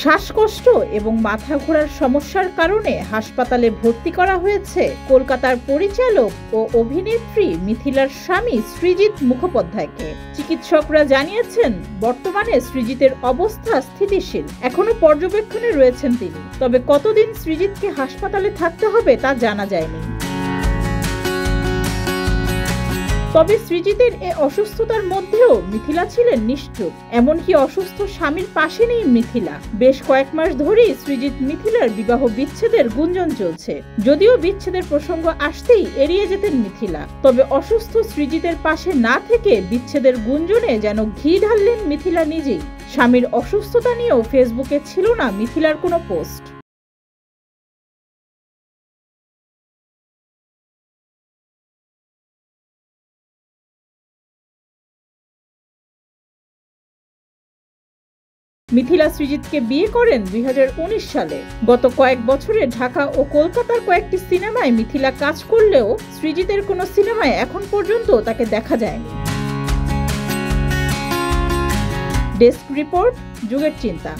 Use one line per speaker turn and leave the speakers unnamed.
শ্বাসকষ্ট এবং মাথা ঘোরার সমস্যার কারণে হাসপাতালে ভর্তি করা হয়েছে কলকাতার পরিচালক ও অভিনেত্রী মিথিলার স্বামী সৃজিত মুখোপাধ্যায়কে। চিকিৎসকরা জানিয়েছেন বর্তমানে সৃজিতের অবস্থা স্থিতিশীল, এখনো পর্যবেক্ষণে রয়েছেন তিনি। তবে কতদিন সৃজিতকে হাসপাতালে থাকতে হবে তা জানা যায়নি। তবে সৃজিতের এ অসুস্থতার মধ্যেও মিথিলা ছিলেন নিশ্চুপ। এমনকি অসুস্থ স্বামীর পাশে নেই মিথিলা। বেশ কয়েক মাস ধরেই সৃজিত মিথিলার বিবাহ বিচ্ছেদের গুঞ্জন চলছে। যদিও বিচ্ছেদের প্রসঙ্গ আসতেই এড়িয়ে যেতেন মিথিলা, তবে অসুস্থ সৃজিতের পাশে না থেকে বিচ্ছেদের গুঞ্জনে যেন ঘি ঢাললেন মিথিলা নিজেই। স্বামীর অসুস্থতা নিয়েও ফেসবুকে ছিল না মিথিলার কোনো পোস্ট। মিথিলা সৃজিতকে বিয়ে করেন 2019 সালে। গত কয়েক বছরে ঢাকা ও কলকাতার কয়েকটি সিনেমায় মিথিলা কাজ করলেও সৃজিতের কোনো সিনেমায় এখন পর্যন্ত তাকে দেখা যায়নি। ডেস্ক রিপোর্ট, যুগের চিন্তা।